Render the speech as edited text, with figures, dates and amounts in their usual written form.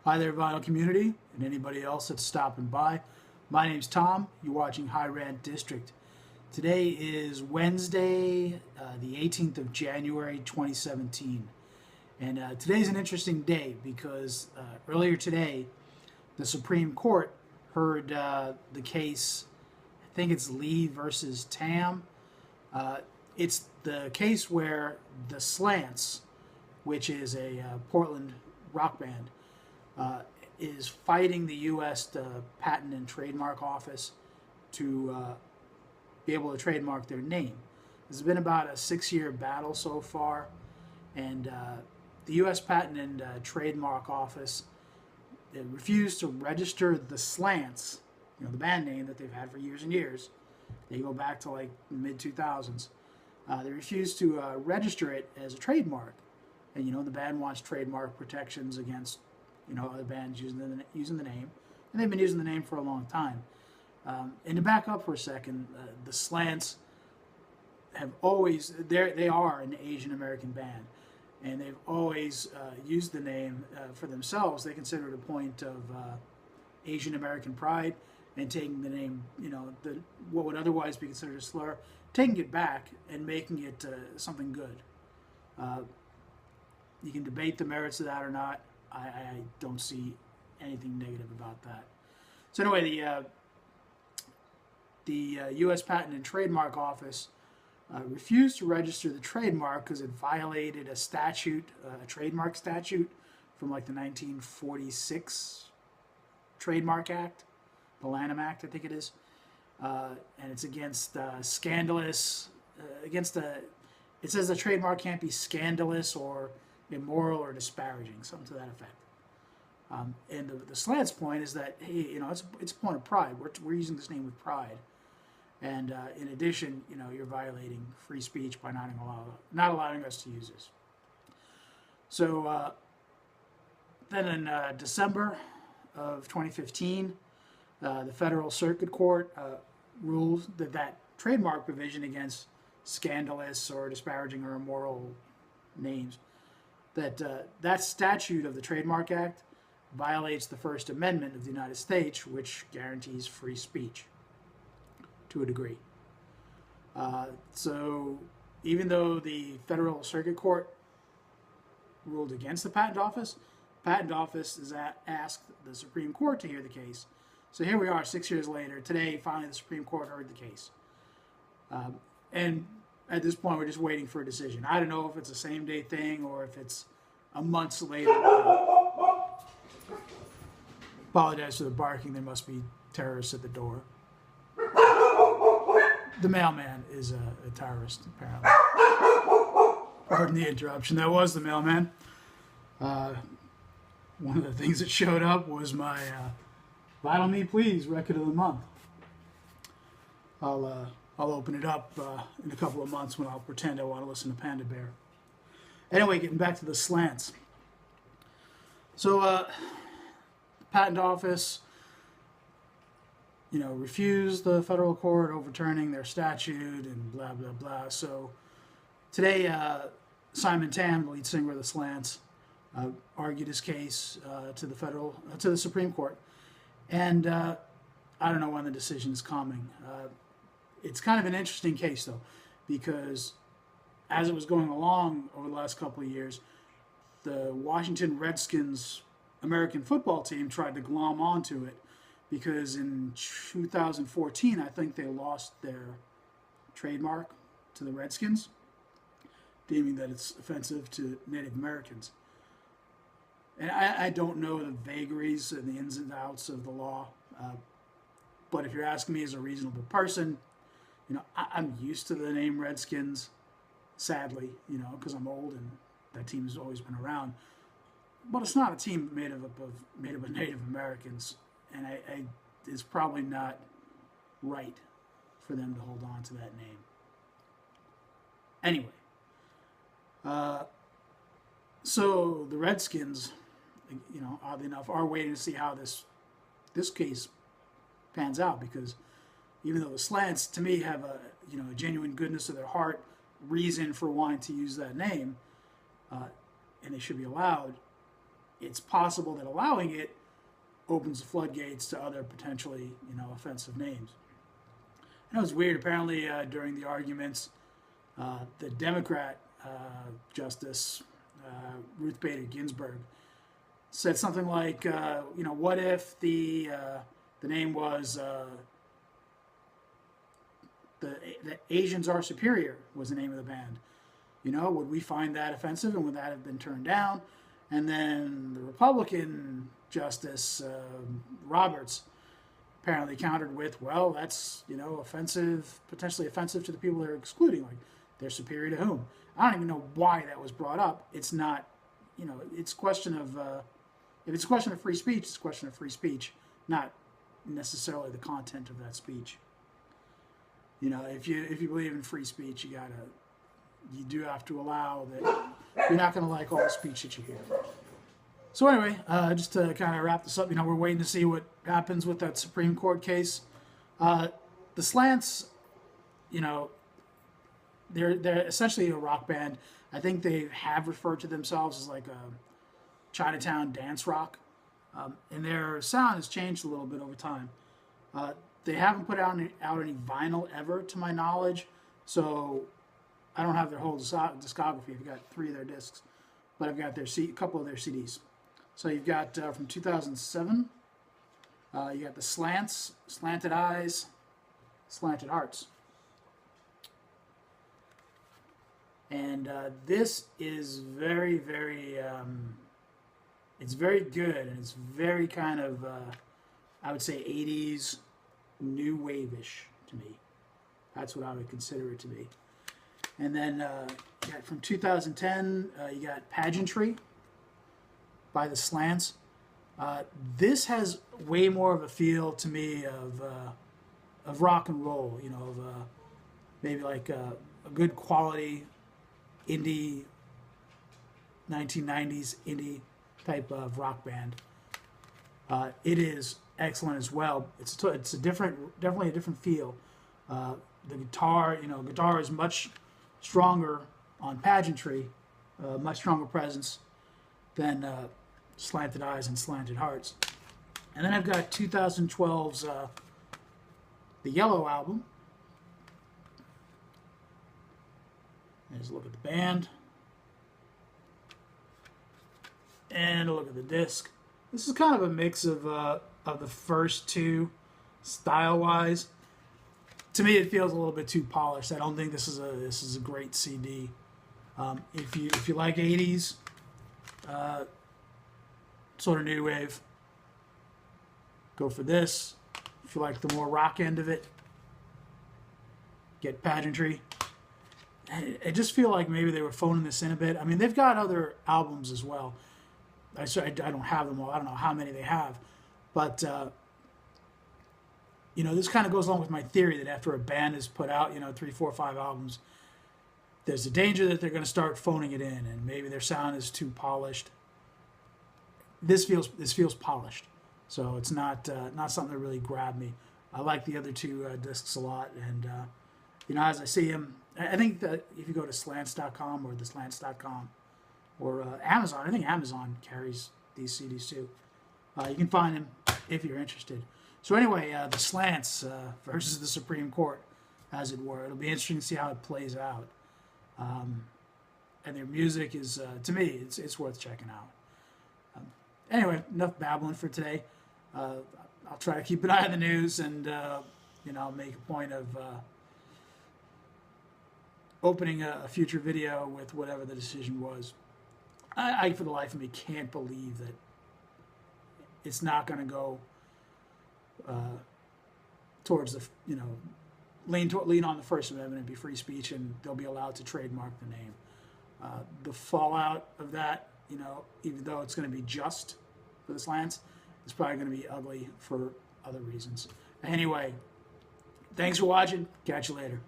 Hi there, Vinyl community, and anybody else that's stopping by. My name's Tom. You're watching Rant District. Today is Wednesday, the 18th of January, 2017. And today's an interesting day because earlier today, the Supreme Court heard the case, I think it's Lee versus Tam. It's the case where the Slants, which is a Portland rock band, is fighting the U.S. Patent and Trademark Office to be able to trademark their name. This has been about a 6-year battle so far, and the U.S. Patent and Trademark Office refused to register the Slants, the band name that they've had for years and years. They go back to like the mid-2000s. They refused to register it as a trademark, and the band wants trademark protections against other bands using the name, and they've been using the name for a long time. And to back up for a second, the Slants have always they are an Asian American band, and they've always used the name for themselves. They consider it a point of Asian American pride, and taking the name, what would otherwise be considered a slur, taking it back and making it something good. You can debate the merits of that or not. I don't see anything negative about that. So anyway, the U.S. Patent and Trademark Office refused to register the trademark because it violated a statute, a trademark statute from like the 1946 Trademark Act, the Lanham Act, I think it is, and it's against scandalous, it says the trademark can't be scandalous or immoral or disparaging, something to that effect. And the Slants point is that, hey, it's a point of pride. We're using this name with pride, and in addition, you're violating free speech by not allowing us to use this. So then in December of 2015, the Federal Circuit Court ruled that trademark provision against scandalous or disparaging or immoral names, that statute of the Trademark Act violates the First Amendment of the United States, which guarantees free speech to a degree. So even though the Federal Circuit Court ruled against the Patent Office has asked the Supreme Court to hear the case. So here we are 6 years later. Today, finally, the Supreme Court heard the case. And at this point, we're just waiting for a decision. I don't know if it's a same-day thing or if it's a month later. Apologize for the barking. There must be terrorists at the door. The mailman is a terrorist, apparently. Pardon the interruption. That was the mailman. One of the things that showed up was my Vital Me Please record of the month. I'll open it up in a couple of months when I'll pretend I want to listen to Panda Bear. Anyway, getting back to the Slants. So, Patent Office, refused the federal court overturning their statute and blah, blah, blah. So, today, Simon Tam, the lead singer of the Slants, argued his case to the Supreme Court. And I don't know when the decision is coming. It's kind of an interesting case, though, because as it was going along over the last couple of years, the Washington Redskins American football team tried to glom onto it because in 2014, I think they lost their trademark to the Redskins, deeming that it's offensive to Native Americans. And I don't know the vagaries and the ins and outs of the law, but if you're asking me as a reasonable person, I'm used to the name Redskins, sadly, because I'm old and that team has always been around. But it's not a team made up of Native Americans, and it's probably not right for them to hold on to that name. Anyway, so the Redskins, oddly enough, are waiting to see how this case pans out, because even though the Slants, to me, have a genuine goodness of their heart, reason for wanting to use that name, and they should be allowed, it's possible that allowing it opens the floodgates to other potentially, offensive names. And it was weird. Apparently, during the arguments, the Democrat Justice Ruth Bader Ginsburg said something like, what if the name was the Asians Are Superior was the name of the band? Would we find that offensive, and would that have been turned down? And then the Republican Justice Roberts apparently countered with, well, that's offensive, potentially offensive to the people they're excluding. Like, they're superior to whom? I don't even know why that was brought up. It's not, it's a question of if it's a question of free speech, it's a question of free speech, not necessarily the content of that speech. If you believe in free speech, you do have to allow that you're not going to like all the speech that you hear. So anyway, just to kind of wrap this up, we're waiting to see what happens with that Supreme Court case. The Slants, they're essentially a rock band. I think they have referred to themselves as like a Chinatown dance rock, and their sound has changed a little bit over time. They haven't put out any vinyl ever, to my knowledge, so I don't have their whole discography. I've got 3 of their discs, but I've got a couple of their CDs. So you've got from 2007, you got the Slants, Slanted Eyes, Slanted Hearts. And this is very, very, it's very good, and it's very kind of, I would say 80s new wave-ish to me. That's what I would consider it to be. And then you got from 2010, you got Pageantry by the Slants. This has way more of a feel to me of rock and roll, of maybe like a good quality indie 1990s indie type of rock band. It is excellent as well. It's definitely a different feel. The guitar is much stronger on Pageantry, much stronger presence than Slanted Eyes and Slanted Hearts. And then I've got 2012's The Yellow Album. There's a look at the band. And a look at the disc. This is kind of a mix of the first 2 style-wise. To me, it feels a little bit too polished. I don't think this is a great CD. If you like 80s, sort of new wave, go for this. If you like the more rock end of it, get Pageantry. I just feel like maybe they were phoning this in a bit. I mean, they've got other albums as well. I don't have them all. I don't know how many they have. But, this kind of goes along with my theory that after a band has put out, 3, 4, 5 albums, there's a danger that they're going to start phoning it in, and maybe their sound is too polished. This feels polished, so it's not something that really grabbed me. I like the other 2 discs a lot, and as I see them, I think that if you go to slants.com or theslants.com or Amazon, I think Amazon carries these CDs too. You can find them if you're interested. So anyway, the Slants versus the Supreme Court, as it were. It'll be interesting to see how it plays out. And their music is, to me, it's worth checking out. Anyway, enough babbling for today. I'll try to keep an eye on the news and, make a point of opening a future video with whatever the decision was. I, for the life of me, can't believe that it's not going to go towards the, lean on the First Amendment and be free speech, and they'll be allowed to trademark the name. The fallout of that, even though it's going to be just for the Slants, it's probably going to be ugly for other reasons. Anyway, thanks for watching. Catch you later.